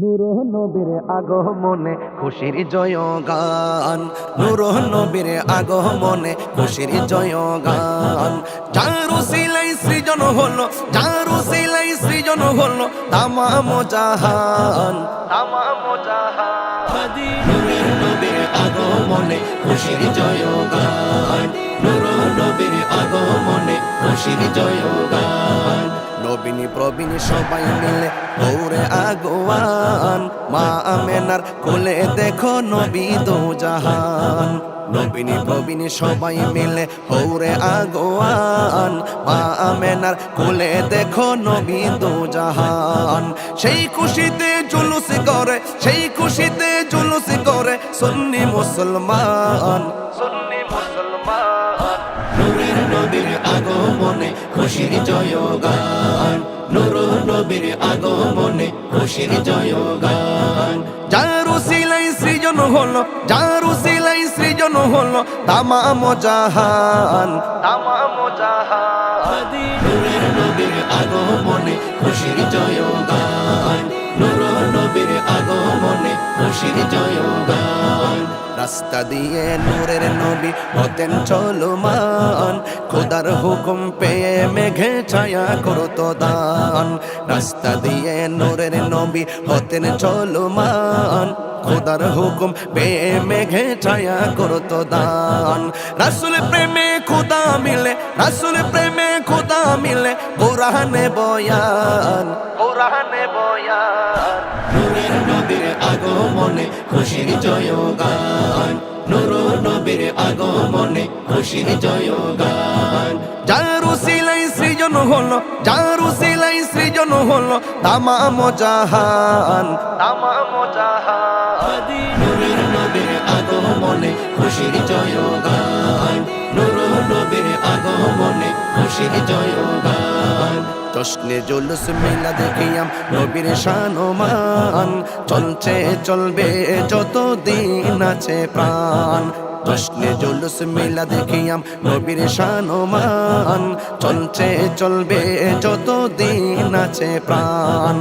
নূর নবীর আগমনে খুশির জয়গান, নূর নবীর আগমনে খুশির জয়গান। যার উসিলাই সৃজন হলো, যার উসিলাই সৃজন হলো তামাম জাহান, তামাম জাহান। নূর নবীর আগমনে খুশির জয়গান, নূর নবীর আগমনে খুশির জয়গান। নবীনী প্রবীণ সবাই মিলে দৌড়ে আগোয়ান, মা আমেনার কোলে দেখো নবী দো জাহান। নবীনী প্রবীণ সবাই মিলে দৌড়ে আগোয়ান, মা আমেনার কোলে দেখো নবী দো জাহান। সেই খুশিতে জুলুস করে, সেই খুশিতে জুলুস করে সুন্নি মুসলমান, সুন্নি মুসলমান। নূরের নবীর আগমনে খুশির জয়গান, নূর নবীর আগমনে খুশির জয়গান। যার উসিলাই সৃজন হলো, যার উসিলাই সৃজন হলো তামাম জাহান, তামাম জাহান। নূরের নবীর আগমনে খুশির জয়গান, নূর নবীর আগমনে খুশির জয়গান। রাস্তা দিয়ে নূরের নবী হতেন চলমান, খোদার হুকুম পেয়ে মেঘে ছায়া করতো দান। রাস্তা দিয়ে নূরের নবী হতেন চলমান, খোদার হুকুম পেয়ে মেঘে ছায়া করতো দান। রাসূল প্রেমে খোদা মিলে, রাসূল প্রেমে খোদা মিলে কোরআনে বয়ান, কোরআনে বয়ান। নূরের নবীর আগমনে খুশির জয়গান, নূর নবীর আগমনে খুশির জয়গান। যার উসিলাই সৃজন হলো, যার উসিলাই সৃজন হলো তামাম জাহান, তামাম জাহান। নূরের নবীর আগমনে খুশির জয়গান, নূর নবীর আগমনে খুশির জয়গান। জশ্নে জুলুস মিলাদ কিয়াম নবীর শান ও মান, চলছে চলবে যতদিন আছে প্রাণ। জশ্নে জুলুস মিলাদ কিয়াম নবীর শান ও মান, চলছে চলবে যতদিন আছে প্রাণ।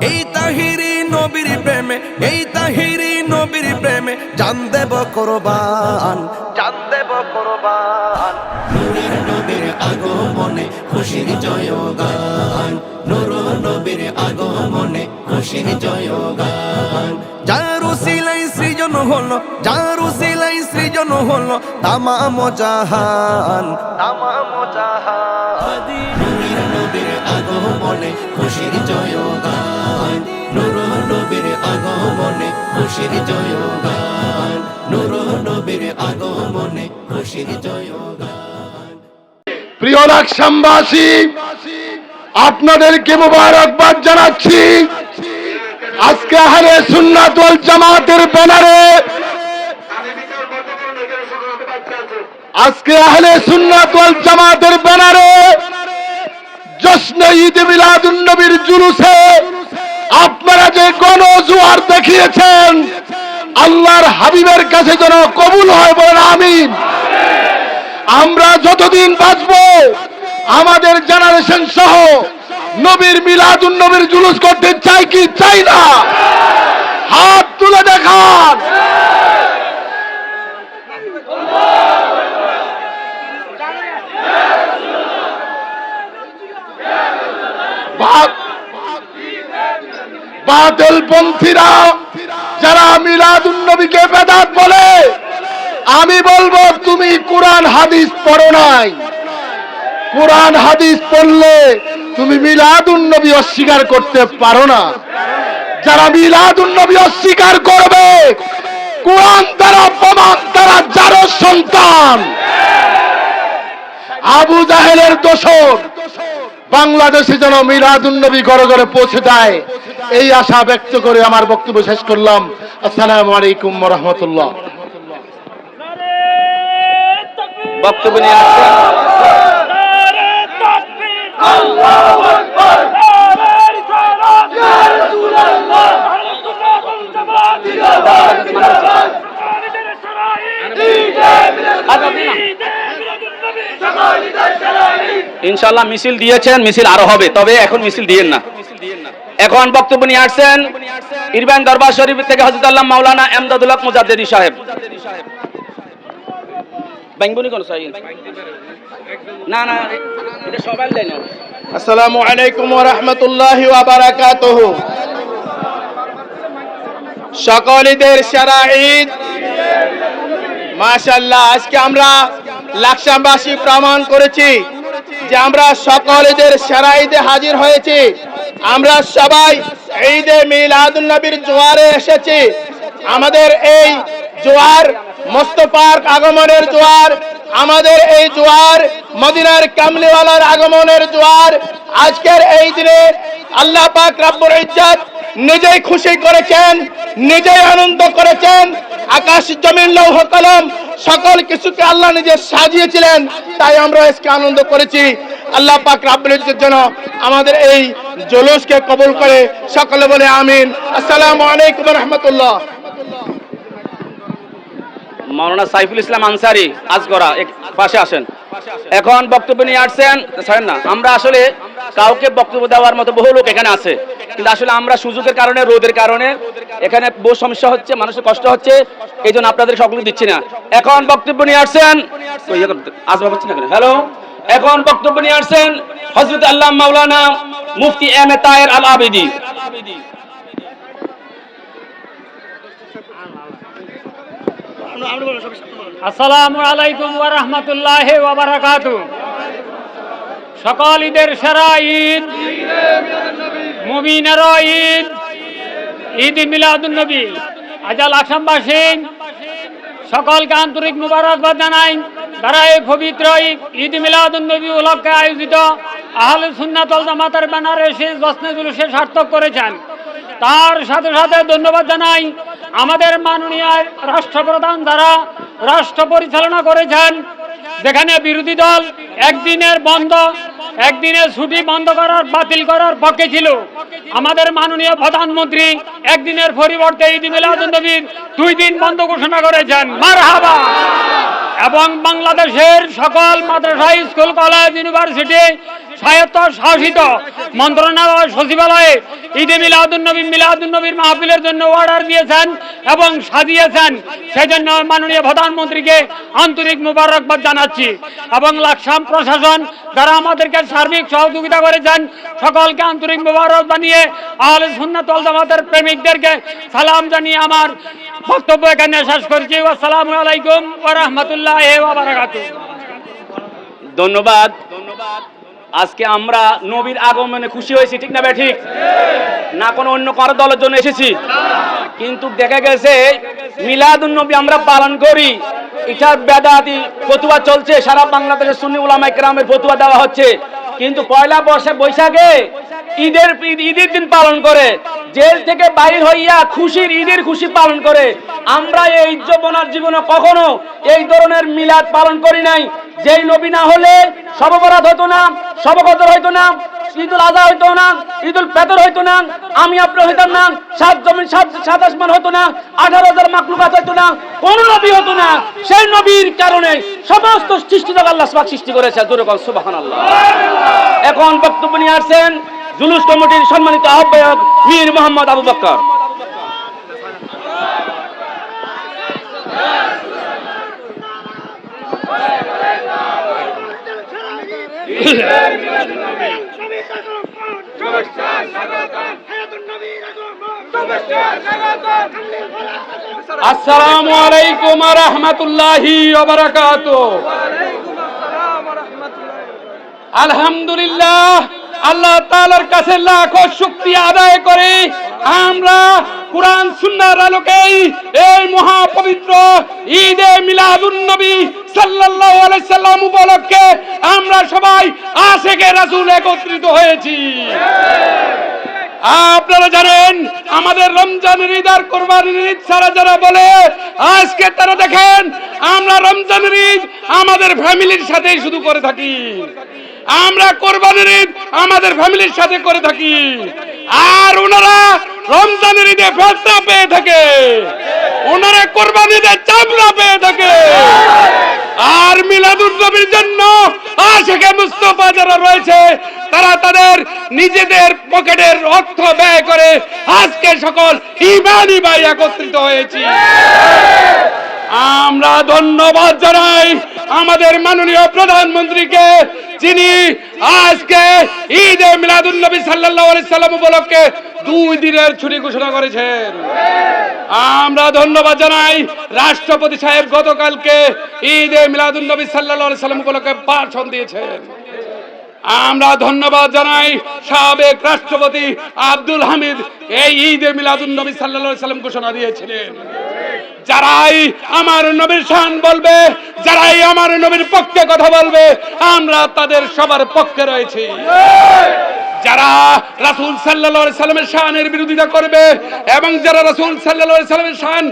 এই তাহিরি নবীর প্রেমে, এই তাহিরি নবীর প্রেমে জান দেব কোরবান, জান দেব কোরবান। নূরের নবীর আগমনে খুশির জয়গান, নূর নবীর আগমনে খুশির জয়গান। যার উসিলাই সৃজন হলো, যার উসিলাই সৃজন হলো তামাম জাহান, তামাম জাহান। নূরের নবীর আগমনে খুশির জয়গান, নূর নবীর আগমনে খুশির জয়গান, নূর নবীর আগমনে খুশির জয়গান। প্রিয় লাকসামবাসী, আপনাদেরকে মোবারকবাদ জানাচ্ছি। আজকে আহলে সুন্নাত ওয়াল জামাতের ব্যানারে, আজকে আহলে সুন্নাত ওয়াল জামাতের ব্যানারে জশ্নে ঈদ মিলাদুন নবীর জুলুসে আপনারা যে গণজোয়ার দেখিয়েছেন, আল্লাহর হাবিবের কাছে যেন কবুল হয়, বলেন আমিন। আমরা যতদিন বাঁচব আমাদের জেনারেশন সহ নবীর মিলাদুন নবীর জুলুস করতে চাই কি চাই না? হাত তুলে দেখান। বাতিল পন্থীরা যারা মিলাদুন নবীকে বেদাত বলে, আমি বলবো তুমি কোরআন হাদিস পড়ো নাই। কোরআন হাদিস পড়লে তুমি মিলাদুন নবী অস্বীকার করতে পারো না। যারা মিলাদুন নবী অস্বীকার করবে, কোরআন দ্বারা প্রমাণ তারা যারও সন্তান। আবু জাহেলের দোসর বাংলাদেশে যেন মিলাদুন নবী ঘরে ঘরে পৌঁছে দেয়, এই আশা ব্যক্ত করে আমার বক্তব্য শেষ করলাম। আসসালামু আলাইকুম ওয়া রাহমাতুল্লাহ। বক্তব্য নিয়ে আসছেন আল্লাহু আকবার, ইয়া রাসূলুল্লাহ, জিন্দাবাদ জিন্দাবাদ। ইনশাআল্লাহ মিছিল দিয়েছেন, মিছিল আরো হবে, তবে এখন মিছিল দিয়েন না। এখন বক্তব্য নিয়ে আসছেন ইরবান দরবার শরীফ থেকে হযরত আল্লাহ মাওলানা এমদাদুল হক মুজাদ্দিদি সাহেব। বাইঙ্গুনি কোন সাইন না না এটা সবাই লাইন। আসসালামু আলাইকুম ওয়া রাহমাতুল্লাহি ওয়া বারাকাতুহু। সকল ঈদের সেরা ঈদ মাশাআল্লাহ। আজকে আমরা লাকসামবাসী প্রমাণ করেছি যে আমরা সকল ঈদের সেরা ঈদে হাজির হয়েছি। আমরা সবাই ঈদে মিলাদুন নবীর জোয়ারে এসেছি। আমাদের এই জোয়ার মোস্তফার আগমনের জোয়ার, আমাদের এই জোয়ার মদিনার কামলিওয়ালার আগমনের জোয়ার। আজকের এই দিনে আল্লাহ পাক রব্বুল ইজ্জত নিজেই খুশি করেছেন, নিজেই আনন্দ করেছেন। আকাশ জমিন লৌহ কলম সকল কিছুকে আল্লাহ নিজে সাজিয়েছিলেন, তাই আমরা আজকে আনন্দ করেছি। আল্লাহ পাক রব্বুল ইজ্জত যেন আমাদের এই জুলুসকে কবুল করে। সকলে বলে আমিন। আসসালামু আলাইকুম ওয়া রাহমাতুল্লাহ। মাওলানা সাইফুল ইসলাম আনসারী আজগরা এক পাশে আসেন। এখন বক্তব্য নিয়ে আসছেন ছাড়েন না। আমরা আসলে কাউকে বক্তব্য দেওয়ার মতো বহু লোক এখানে আছে, কিন্তু আসলে আমরা সুযোগের কারণে রোদের কারণে এখানে বহু সমস্যা হচ্ছে, মানুষের কষ্ট হচ্ছে, এই জন্য আপনাদের সকলকে দিচ্ছি না। এখন বক্তব্য নিয়ে আসছেন আসবাব হচ্ছে না কেন হ্যালো। এখন বক্তব্য নিয়ে আসছেন হযরত আল্লাহ মাওলানা মুফতি এম এ তাহের আল আবেদী। আসসালামু আলাইকুম ওয়া রাহমাতুল্লাহি ওয়া বারাকাতুহু। সকল ঈদের সেরা ঈদ, মুমিনের ঈদ, ঈদ মিলাদুন নবী। আজ লাকসামবাসী সকলকে আন্তরিক মুবারকবাদ জানাই। তারা এই পবিত্র ঈদ মিলাদুন নবী উপলক্ষে আয়োজিত আহলে সুন্নাত ওয়াল জামাতের ব্যানারে এসে জশ্নে জুলুসে সার্থক করেছেন। তার সাথে সাথে ধন্যবাদ জানাই আমাদের মাননীয় রাষ্ট্রপ্রধান যারা রাষ্ট্র পরিচালনা করেছেন, যেখানে বিরোধী দল একদিনের বন্ধ, একদিনের ছুটি বন্ধ করার বাতিল করার পক্ষে ছিল। আমাদের মাননীয় প্রধানমন্ত্রী একদিনের পরিবর্তে ঈদ মিলাদুন নবীর 2 দিন বন্ধ ঘোষণা করেছেন। মারহাবা। এবং বাংলাদেশের সকল মাদ্রাসা, স্কুল, কলেজ, ইউনিভার্সিটি, স্বায়ত্ত শাসিত মন্ত্রণালয়, সচিবালয়ে ঈদে মিলাদুন নবীর মাহফিলের জন্য অর্ডার দিয়েছেন এবং সাজিয়েছেন। সেই জন্য মাননীয় প্রধানমন্ত্রীকে আন্তরিক মুবারকবাদ জানাচ্ছি এবং লাকসাম প্রশাসন যারা আমাদেরকে সার্বিক সহযোগিতা করেছেন সকলকে আন্তরিক মুবারক জানিয়ে আহলে সুন্নাত ওয়াল জামাতের প্রেমিকদেরকে সালাম জানিয়ে আমার বক্তব্য এখানে শেষ করছি। আসসালামু আলাইকুম ওয়া রাহমাতুল্লাহি ওয়া বারাকাতুহু। ধন্যবাদ। আজকে আমরা নবীর আগমনে খুশি হয়েছি, ঠিক না ঠিক না? কোনো অন্য কারো দলের জন্য এসেছি, কিন্তু দেখা গেছে মিলাদুন নবী আমরা পালন করি, এটার বেদাতি ফতোয়া চলছে। সারা বাংলাদেশে সুন্নি উলামায়ে কেরামের ফতোয়া দেওয়া হচ্ছে, কিন্তু পয়লা বৈশাখে ঈদের দিন পালন করে, জেল থেকে বাইর হইয়া খুশির ঈদের খুশি পালন করে। আমরা এই যৌবনার জীবনে কখনো এই ধরনের মিলাদ পালন করি নাই। যেই নবী না হলে শবে বরাত হতো না, শবে কদর হইতো না, ঈদুল আযহা হইতো না, ঈদুল ফিতর হইতো না, আমি আপনি হইতাম না, সাত জমিন সাত আসমান হতো না, 18,000 মাখলুকাত হইতো না, কোন নবী হতো না। সেই নবীর কারণে সমস্ত সৃষ্টিজগৎ আল্লাহ পাক সৃষ্টি করেছে। জোরে বল সুবহানাল্লাহ। এখন বক্তব্য নিয়ে আসছেন জুলুস কমিটির সম্মানিত আহ্বায়ক মীর মোহাম্মদ আবু বকর। আসসালামু আলাইকুম ওয়া রাহমাতুল্লাহি ওয়া বারাকাতুহু। আলহামদুলিল্লাহ, আল্লাহ তাআলার কাছে লাখো শুকরিয়া আদায় করে আমরা কুরআন সুন্নাহর আলোকে এই মহাপবিত্র ঈদে মিলাদুন নবী সাল্লাল্লাহু আলাইহি সাল্লাম উপলক্ষে আমরা সবাই আশিকে রাসূল একত্রিত হয়েছি। আপনারা জানেন আমাদের রমজানের ঈদ আর কোরবানির ঈদ সারা যারা বলে, আজকে তারা দেখেন আমরা রমজানের ঈদ আমাদের ফ্যামিলির সাথেই শুধু করে থাকি, আমরা কোরবানির ঈদ আমাদের ফ্যামিলির সাথে করে থাকি, আর ওনারা রমজানের ঈদে ফেতরা পেয়ে থাকে, ওনারা কোরবানির ঈদে চামড়া পেয়ে থাকে। আর মিলাদুন নবীর জন্য আশিকে মুস্তাফা যারা রয়েছে তারা তাদের নিজেদের পকেটের অর্থ ব্যয় করে আজকে সকল ইমানি ভাই একত্রিত হয়েছি। আমরা ধন্যবাদ জানাই আমাদের মাননীয় প্রধানমন্ত্রীকে, যিনি আজকে ঈদে মিলাদুন নবী সাল্লাল্লাহু আলাইহি সাল্লাম উপলক্ষে 2 দিনের ছুটি ঘোষণা করেছেন। আমরা ধন্যবাদ জানাই রাষ্ট্রপতি সাহেব গতকালকে ঈদে মিলাদুন নবী সাল্লাল্লাহু আলাইহি সাল্লাম উপলক্ষে ভাষণ দিয়েছেন। আমরা ধন্যবাদ জানাই সাবেক রাষ্ট্রপতি আব্দুল হামিদ এই ঈদে মিলাদুন নবী সাল্লাল্লাহু আলাইহি সাল্লাম ঘোষণা দিয়েছিলেন। যারাই আমার নবীর শান বলবে, যারাই আমার নবীর পক্ষে কথা বলবে, আমরা তাদের সবার পক্ষে রয়েছি। যারা রাসূল সাল্লাল্লাহু আলাইহি সাল্লামের শানের বিরোধিতা করবে এবং যারা রাসূল সাল্লাল্লাহু আলাইহি সাল্লামের শান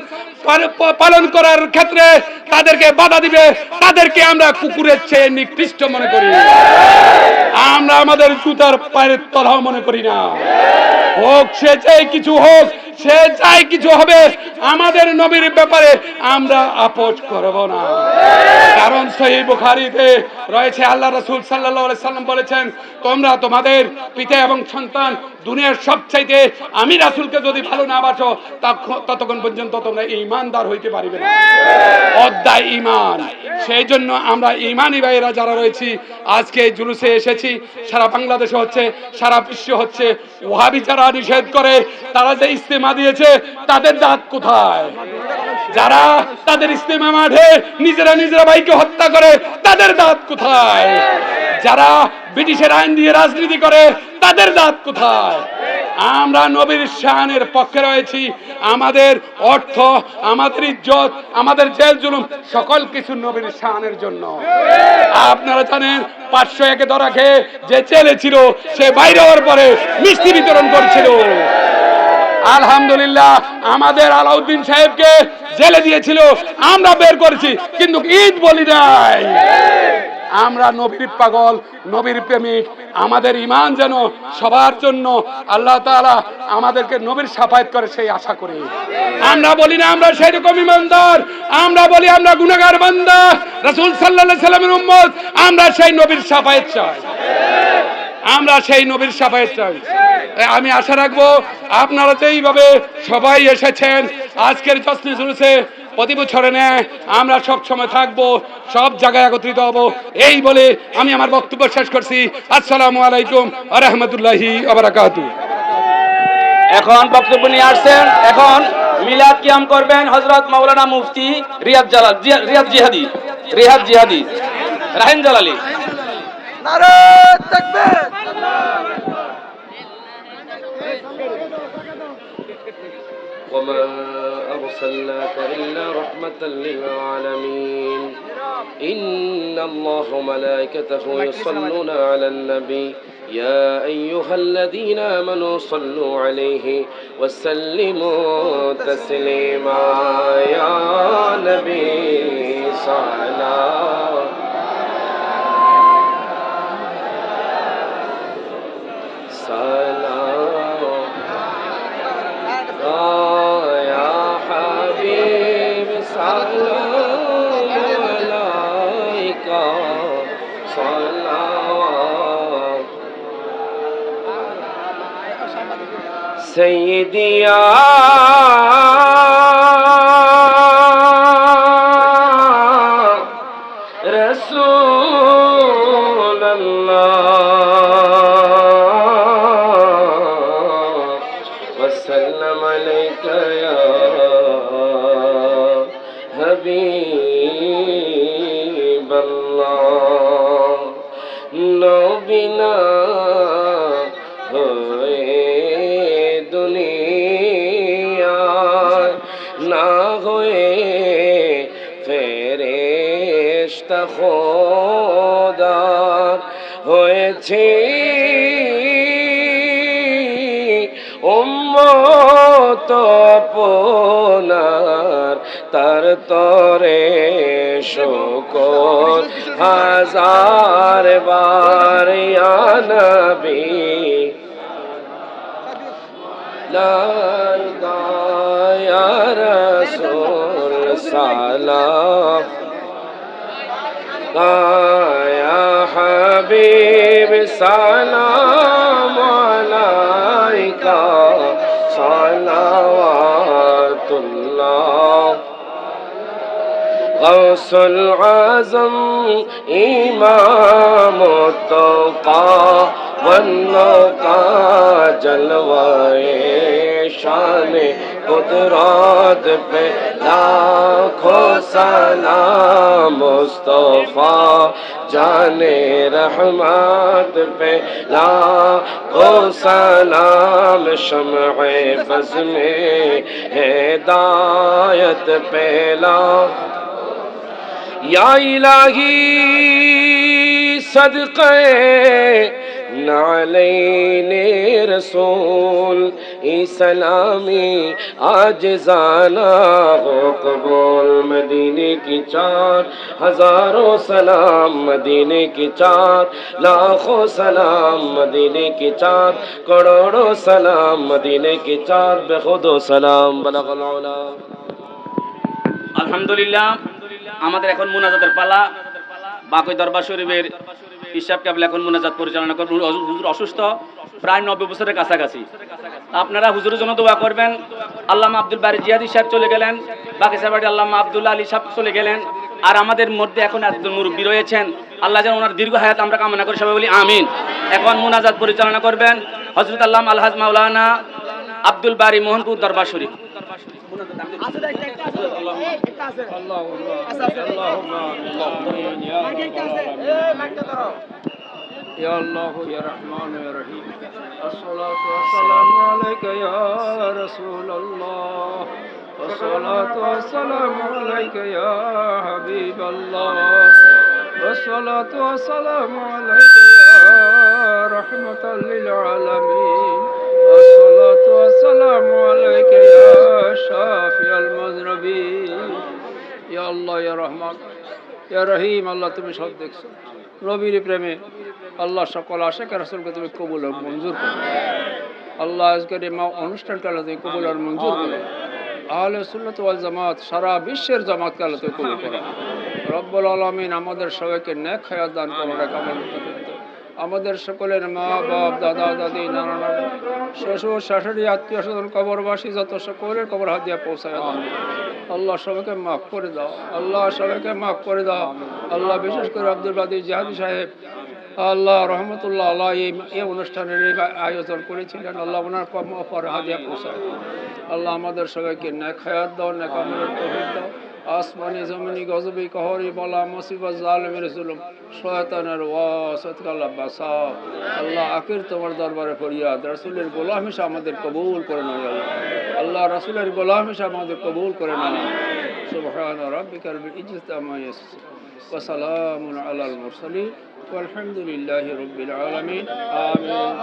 পালন করার ক্ষেত্রে তাদেরকে বাধা দিবে, তাদেরকে আমরা কুকুরের চেয়ে নিকৃষ্ট মনে করি। আমরা আমাদের জুতার পায়ের তলাও মনে করি না। হোক সে চাই কিছু হোক, সে চাই কিছু হবে, আমাদের নবীর ব্যাপারে আমরা আপোষ করব না। কারণ সহিহ বুখারীতে রয়েছে আল্লাহ রাসূল সাল্লাল্লাহু আলাইহি সাল্লাম বলেছেন, তোমরা তোমাদের পিতা এবং সন্তান দুনিয়ার সবচাইতে আমি রাসূলকে যদি ভালো না বাসো ততক্ষণ পর্যন্ত তোমরা ঈমানদার হইতে পারবে না। অধ্যায় ঈমান। সেই জন্য আমরা ঈমানি ভাইয়েরা যারা রয়েছি আজকে জুলুসে এসেছি। সারা বাংলাদেশে হচ্ছে, সারা বিশ্ব হচ্ছে। ওয়াহাবি যারা নিষেধ করে, তারা যে ইস্তেমা দিয়েছে তাদের দাঁত কোথায়? যারা তাদের ইস্তেমা মাঠে নিজেরা ভাইকে হত্যা করে তাদের দাঁত কোথায়? যারা ব্রিটিশের আইন দিয়ে রাজনীতি করে তাদের দাঁত কোথায়? আমরা নবীর শানের পক্ষে রয়েছি। আমাদের অর্থ, আমাদের ইজ্জত, আমাদের জেল জুলুম সকল কিছু নবীর শানের জন্য। আপনারা জানেন 501 ধরা খেয়ে যে জেলে ছিল সে বাইরে হওয়ার পরে মিষ্টি বিতরণ করছিল। আলহামদুলিল্লাহ আমাদের আলাউদ্দিন সাহেবকে জেলে দিয়েছিল, আমরা বের করেছি, কিন্তু ঈদ বলি নাই। আমরা নবীর পাগল, নবীর প্রেমিক। আমাদের ঈমান যেন সবার জন্য আল্লাহ তাআলা আমাদেরকে নবীর শাফায়াত করে সেই আশা করি। আমরা বলি না আমরা সেই রকম ঈমানদার, আমরা বলি আমরা গুনাহগার বান্দা, রাসূল সাল্লাল্লাহু আলাইহি সাল্লামের উম্মত। আমরা সেই নবীর শাফায়াত চাই, আমরা সেই নবীর শাফায়াত চাই। আমি আশা রাখবো আপনারা যেইভাবে সবাই এসেছেন আজকের জশ্নে জুলুসে, প্রতি বছরে নেয় আমরা সব সময় থাকবো, সব জায়গায় একত্রিত হব। এই বলে আমি আমার বক্তব্য শেষ করছি। আসসালামু আলাইকুম ওয়া রাহমাতুল্লাহি ওয়া বারাকাতুহু। এখন বক্তব্য নিয়ে আসছেন, এখন মিলাদ কিয়াম করবেন হযরত মাওলানা মুফতি রিয়াদ জিহাদি রাহিম জালালী। নারে তাকবীর। وما أرسلناك إلا رحمة للعالمين إن الله وملائكته يصلون على النبي يا أيها الذين آمنوا صلوا عليه وسلموا تسليما يا نبي صلاة سيدي يا رسول الله وسلم عليك يا حبيب الله نبينا খোদার হয়েছে উম্মত আপনার, তার তরে শুকর হাজার বার ইয়া নবী লা ইলাহা ইয়া রাসূল সালাম या हबीब सलाम अलैका सलावतुल्लाह गौसुल आज़म इमाम तुक़ा वन्नका जलवाए शान कुदरत पे लाखों सलाम मुस्तफा जाने रहमत पे लाखों सलाम शम्अ बज़ में हिदायत पे या इलाही सदक़े नालैने रसूल ई सलामी आज जाना हो कबूल मदीने की 4,000 सलाम मदीने की 4 लाखों सलाम मदीने की 4 करोड़ों सलाम मदीने की 4 बेखुदो सलाम बलगल उला। আলহামদুলিল্লাহ, আমাদের এখন মুনাজাতের পালা। বাকই দরবার শরীফের ইশাব কেবলা এখন মুনাজাত পরিচালনা করবেন। হুজুর অসুস্থ, প্রায় 90 বছরের কাছাকাছি। আপনারা হুজুরের জন্য দোয়া করবেন। আল্লামা আব্দুল বারী জিয়াদি সাহেব চলে গেলেন, বাকি সাহেব আল্লামা আব্দুল্লাহ আলী সাহেব চলে গেলেন, আর আমাদের মধ্যে এখন একজন মুরব্বী রয়েছেন। আল্লাহ যেন ওনার দীর্ঘ হায়াত আমরা কামনা করি, সবাই বলি আমিন। এখন মুনাজাত পরিচালনা করবেন হযরত আল্লামা আলহাজ মাওলানা আব্দুল বারী মোহনপুর দরবার শরীফ। يا الله يا رحمن يا رحيم الصلاة والسلام عليك يا رسول الله والصلاة والسلام عليك يا حبيب الله والصلاة والسلام عليك يا رحمة للعالمين والصلاة والسلام عليك يا شافي المذنبين يا الله يا رحمن يا رحيم الله তুমি সব দেখছো। নবীর প্রেমে আল্লাহ সকল আশিক রাসূলকে তুমি কবুল আর মঞ্জুর করো। আল্লাহ আজকের এই অনুষ্ঠানটা আল্লাহ তুমি কবুল আর মঞ্জুর করো। আহলে সুন্নাত ওয়াল জামাত সারা বিশ্বের জামাতকে আল্লাহ তুমি কবুল করো। রব্বুল আলামিন আমাদের সবাইকে নেক হায়াত দান করো। আমাদের সকলের মা বাপ দাদা দাদি নানা নানি শ্বশুর শাশুড়ি আত্মীয় স্বজন কবরবাসী যত সকলের কবর হাত দিয়ে পৌঁছায় দাও। আল্লাহ সবাইকে মাফ করে দাও। আল্লাহ সবাইকে মাফ করে দাও। আল্লাহ বিশেষ করে আব্দুল বাদী জিহাদি সাহেব আল্লাহ রহমতুল্লাহ আল্লাহ এই অনুষ্ঠানের আয়োজন করেছিলেন। আল্লাহ ওনার কবর হাত দিয়ে পৌঁছায়। আল্লাহ আমাদের সবাইকে নেক হায়াত দাও, নেক আমলের তৌফিক দাও। আসমানি জমিনি গজবি কহরি বলা মুসিবত জালেমের জুলুম শয়তানের ওয়াসতকে আল্লাহ বাঁচাও। আল্লাহ আখির তোমার দরবারে ফরিয়াদ, রাসূলের গোলাম হিসেবে আমাদের কবুল করে নাও। আল্লাহ রাসূলের গোলাম হিসেবে আমাদের কবুল করে নাও। সুবহান রাব্বিকা রব্বিল ইজ্জাতি আম্মা ইয়াসিফুন ওয়া সালামুন আলাল মুরসালিন ওয়ালহামদুলিল্লাহি রাব্বিল আলামিন। আমিন।